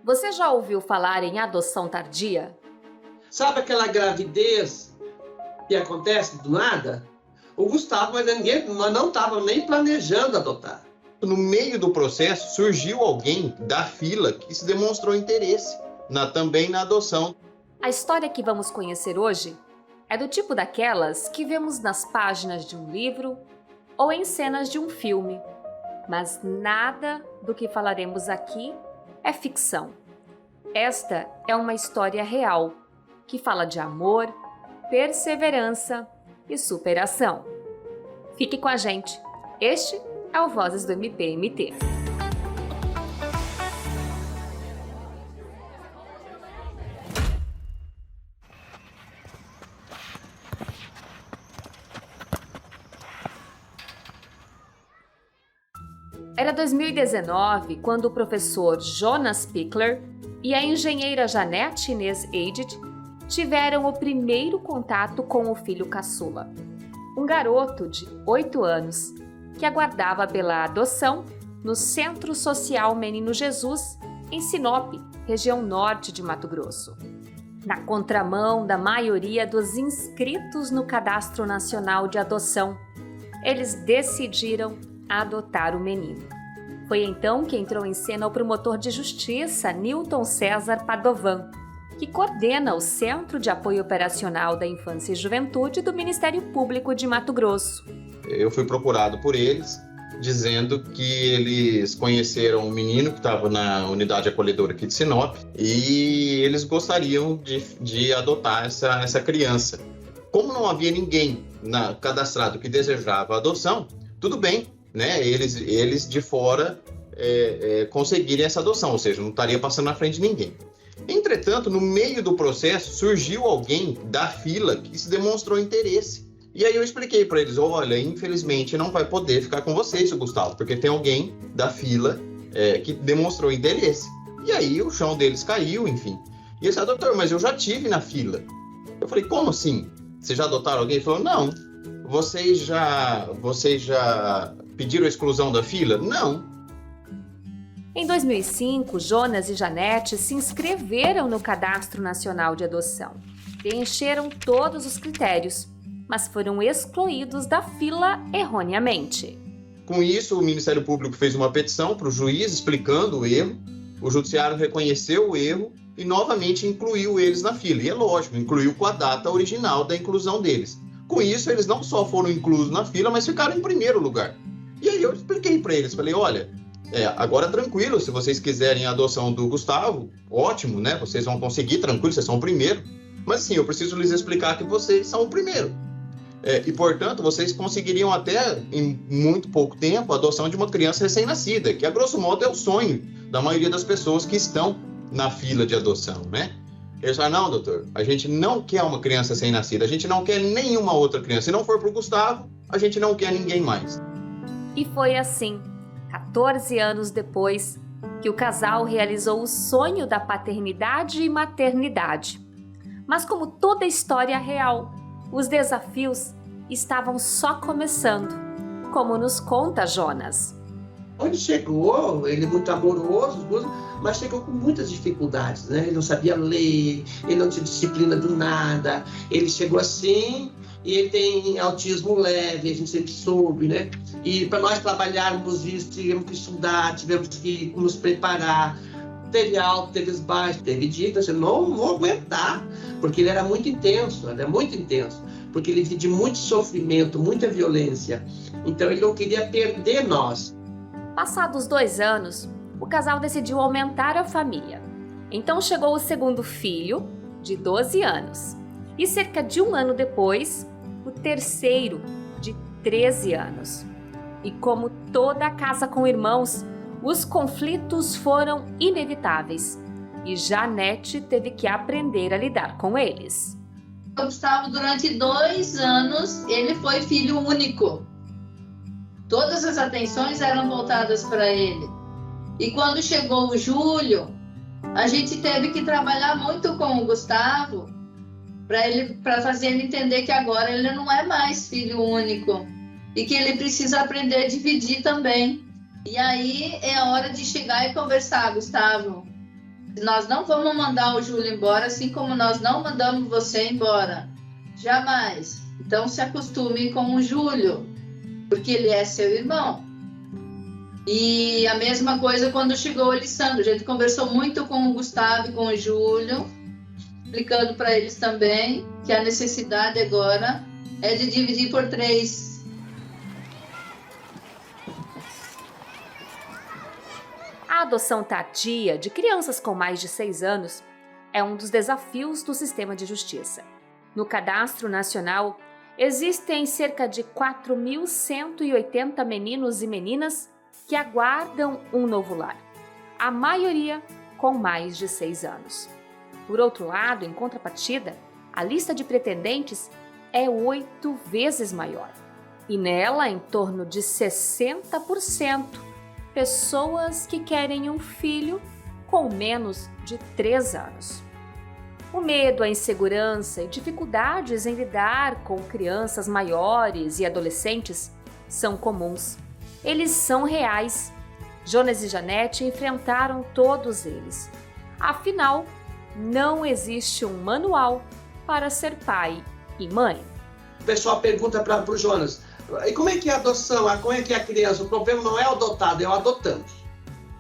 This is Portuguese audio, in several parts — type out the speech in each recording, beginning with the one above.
Você já ouviu falar em adoção tardia? Sabe aquela gravidez que acontece do nada? O Gustavo, nós não estávamos nem planejando adotar. No meio do processo, surgiu alguém da fila que se demonstrou interesse também na adoção. A história que vamos conhecer hoje é do tipo daquelas que vemos nas páginas de um livro ou em cenas de um filme. Mas nada do que falaremos aqui é ficção. Esta é uma história real, que fala de amor, perseverança e superação. Fique com a gente. Este é o Vozes do MPMT. Era 2019 quando o professor Jonas Pickler e a engenheira Janete Inês Edith tiveram o primeiro contato com o filho caçula, um garoto de 8 anos que aguardava pela adoção no Centro Social Menino Jesus, em Sinop, região norte de Mato Grosso. Na contramão da maioria dos inscritos no Cadastro Nacional de Adoção, eles decidiram adotar o menino. Foi então que entrou em cena o promotor de justiça Newton César Padovan, que coordena o Centro de Apoio Operacional da Infância e Juventude do Ministério Público de Mato Grosso. Eu fui procurado por eles, dizendo que eles conheceram um menino que estava na unidade acolhedora aqui de Sinop e eles gostariam de adotar essa criança. Como não havia ninguém cadastrado que desejava a adoção, tudo bem, né? Eles de fora conseguirem essa adoção, ou seja, não estaria passando na frente de ninguém. Entretanto, no meio do processo, surgiu alguém da fila que se demonstrou interesse. E aí eu expliquei para eles, olha, infelizmente não vai poder ficar com vocês, seu Gustavo, porque tem alguém da fila que demonstrou interesse. E aí o chão deles caiu, enfim. E eles disseram, doutor, mas eu já tive na fila. Eu falei, como assim? Vocês já adotaram alguém? Ele falou, não. Vocês já pediram a exclusão da fila? Não. Em 2005, Jonas e Janete se inscreveram no Cadastro Nacional de Adoção. Preencheram todos os critérios, mas foram excluídos da fila erroneamente. Com isso, o Ministério Público fez uma petição para o juiz explicando o erro, o judiciário reconheceu o erro e novamente incluiu eles na fila. E é lógico, incluiu com a data original da inclusão deles. Com isso, eles não só foram inclusos na fila, mas ficaram em primeiro lugar. E aí eu expliquei para eles, falei, olha, agora tranquilo, se vocês quiserem a adoção do Gustavo, ótimo, né? Vocês vão conseguir, tranquilo, vocês são o primeiro. Mas sim, eu preciso lhes explicar que vocês são o primeiro. E, portanto, vocês conseguiriam até, em muito pouco tempo, a adoção de uma criança recém-nascida, que, a grosso modo, é o sonho da maioria das pessoas que estão na fila de adoção, né? Eles falaram, não, doutor, a gente não quer uma criança recém-nascida, a gente não quer nenhuma outra criança. Se não for para o Gustavo, a gente não quer ninguém mais. E foi assim, 14 anos depois, que o casal realizou o sonho da paternidade e maternidade. Mas como toda história real, os desafios estavam só começando, como nos conta Jonas. Onde chegou, ele muito amoroso, mas chegou com muitas dificuldades, né? Ele não sabia ler, ele não tinha disciplina do nada, ele chegou assim e ele tem autismo leve, a gente sempre soube, né? E para nós trabalharmos isso, tivemos que estudar, tivemos que nos preparar. Teve alto, teve baixo, teve dia que você não vou aguentar, porque ele era muito intenso, porque ele vivia de muito sofrimento, muita violência. Então ele não queria perder nós. Passados 2 anos, o casal decidiu aumentar a família. Então chegou o segundo filho, de 12 anos. E cerca de 1 ano depois, o terceiro, de 13 anos. E como toda casa com irmãos, os conflitos foram inevitáveis. E Janete teve que aprender a lidar com eles. O Gustavo, durante 2 anos, ele foi filho único. Todas as atenções eram voltadas para ele. E quando chegou o Júlio, a gente teve que trabalhar muito com o Gustavo para fazer ele entender que agora ele não é mais filho único e que ele precisa aprender a dividir também. E aí é a hora de chegar e conversar, Gustavo. Nós não vamos mandar o Júlio embora, assim como nós não mandamos você embora. Jamais. Então se acostume com o Júlio, porque ele é seu irmão. E a mesma coisa quando chegou o Alessandro. A gente conversou muito com o Gustavo e com o Júlio, explicando para eles também que a necessidade agora é de dividir por 3. A adoção tardia de crianças com mais de 6 anos é um dos desafios do sistema de justiça. No Cadastro Nacional, existem cerca de 4.180 meninos e meninas que aguardam um novo lar, a maioria com mais de 6 anos. Por outro lado, em contrapartida, a lista de pretendentes é 8 vezes maior. E nela, em torno de 60% pessoas que querem um filho com menos de 3 anos. O medo, a insegurança e dificuldades em lidar com crianças maiores e adolescentes são comuns. Eles são reais. Jonas e Janete enfrentaram todos eles. Afinal, não existe um manual para ser pai e mãe. O pessoal pergunta para o Jonas, e como é que é a adoção? Como é que é a criança? O problema não é o adotado, é o adotante.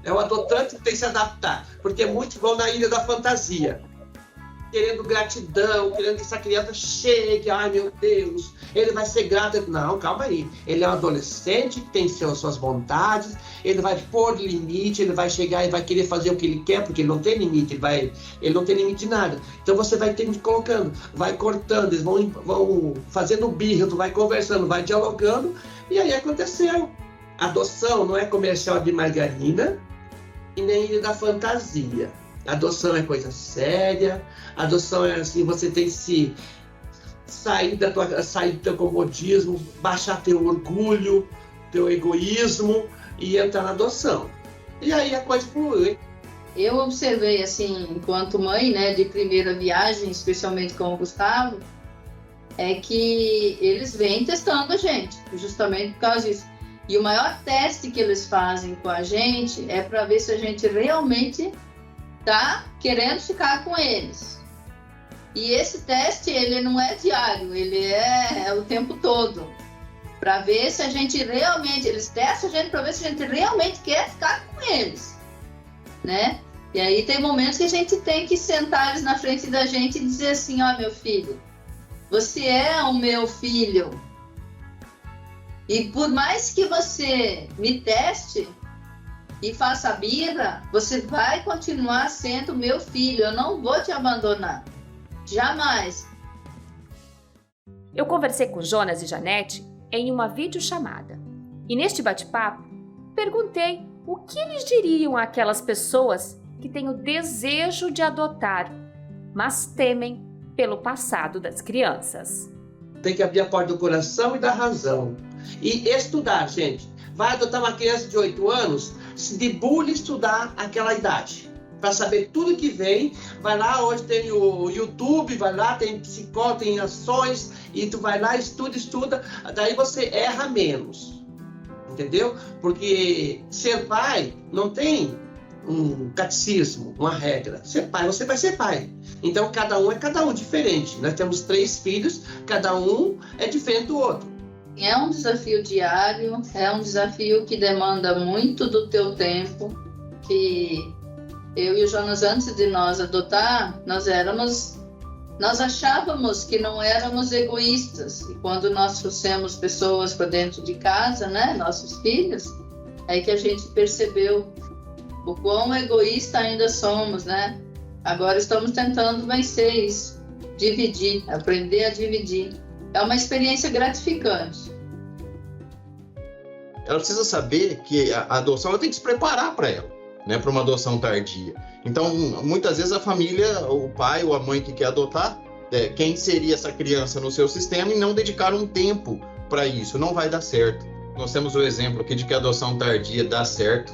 É o adotante que tem que se adaptar, porque muitos vão na ilha da fantasia, querendo gratidão, querendo que essa criança chegue, ai meu Deus, ele vai ser grato. Não, calma aí, ele é um adolescente que tem suas vontades, ele vai pôr limite, ele vai chegar e vai querer fazer o que ele quer, porque ele não tem limite, ele não tem limite de nada. Então você vai ter que ir colocando, vai cortando, eles vão fazendo birra, tu vai conversando, vai dialogando, e aí aconteceu. Adoção não é comercial de margarina e nem ilha da fantasia. Adoção é coisa séria, adoção é assim, você tem que sair do teu comodismo, baixar teu orgulho, teu egoísmo e entrar na adoção. E aí a coisa flui. Eu observei, assim, enquanto mãe, né, de primeira viagem, especialmente com o Gustavo, é que eles vêm testando a gente, justamente por causa disso. E o maior teste que eles fazem com a gente é para ver se a gente realmente tá querendo ficar com eles. E esse teste, ele não é diário, ele é o tempo todo. Para ver se a gente realmente, eles testam a gente para ver se a gente realmente quer ficar com eles, né? E aí tem momentos que a gente tem que sentar eles na frente da gente e dizer assim, ó, meu filho, você é o meu filho. E por mais que você me teste e faça birra, você vai continuar sendo meu filho. Eu não vou te abandonar. Jamais. Eu conversei com Jonas e Janete em uma videochamada. E neste bate-papo, perguntei o que eles diriam àquelas pessoas que têm o desejo de adotar, mas temem pelo passado das crianças. Tem que abrir a porta do coração e da razão. E estudar, gente. Vai adotar uma criança de 8 anos, se debulhe estudar aquela idade. Para saber tudo que vem, vai lá, hoje tem o YouTube, vai lá, tem psicólogo, tem ações, e tu vai lá, estuda, daí você erra menos. Entendeu? Porque ser pai não tem um catecismo, uma regra. Ser pai, você vai ser pai. Então cada um diferente. Nós temos 3 filhos, cada um é diferente do outro. É um desafio diário, é um desafio que demanda muito do teu tempo, que eu e o Jonas, antes de nós adotar, nós achávamos que não éramos egoístas. E quando nós trouxemos pessoas para dentro de casa, né, nossos filhos, é que a gente percebeu o quão egoísta ainda somos, né? Agora estamos tentando vencer isso, dividir, aprender a dividir. É uma experiência gratificante. Ela precisa saber que a adoção, ela tem que se preparar para ela, né, para uma adoção tardia. Então, muitas vezes a família, o pai ou a mãe que quer adotar, quer inserir essa criança no seu sistema e não dedicar um tempo para isso, não vai dar certo. Nós temos o exemplo aqui de que a adoção tardia dá certo,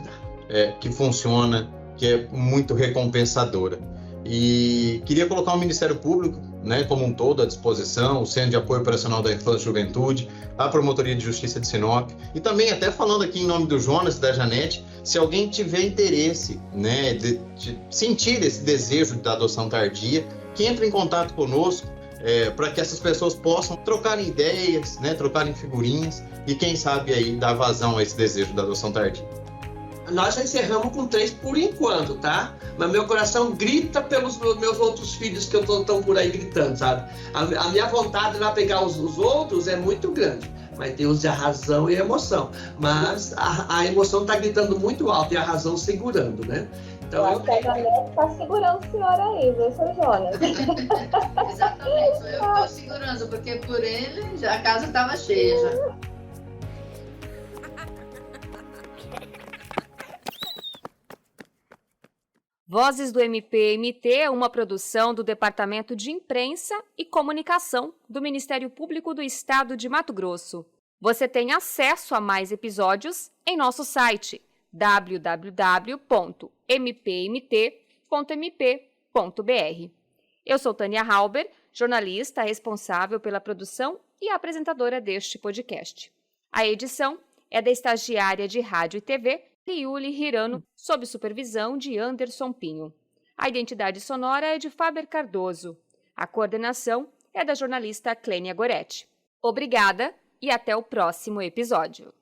que funciona, que é muito recompensadora. E queria colocar o Ministério Público né, como um todo à disposição, o Centro de Apoio Operacional da Infância e Juventude, a Promotoria de Justiça de Sinop, e também até falando aqui em nome do Jonas e da Janete, se alguém tiver interesse, né, de sentir esse desejo da adoção tardia, que entre em contato conosco, para que essas pessoas possam trocar ideias, né, trocarem figurinhas e quem sabe aí dar vazão a esse desejo da adoção tardia. Nós já encerramos com 3 por enquanto, tá? Mas meu coração grita pelos meus outros filhos que estão por aí gritando, sabe? A minha vontade de lá pegar os outros é muito grande. Mas Deus é a razão e a emoção. Mas a emoção está gritando muito alto e a razão segurando, né? Então, eu acho que a Janete está segurando o senhor aí, viu, seu Jonas? Exatamente, sou eu que estou segurando, porque por ele já a casa estava cheia já. Vozes do MPMT é uma produção do Departamento de Imprensa e Comunicação do Ministério Público do Estado de Mato Grosso. Você tem acesso a mais episódios em nosso site www.mpmt.mp.br. Eu sou Tânia Halber, jornalista responsável pela produção e apresentadora deste podcast. A edição é da estagiária de rádio e TV, Liuli Hirano, sob supervisão de Anderson Pinho. A identidade sonora é de Fáber Cardoso. A coordenação é da jornalista Clênia Goretti. Obrigada e até o próximo episódio.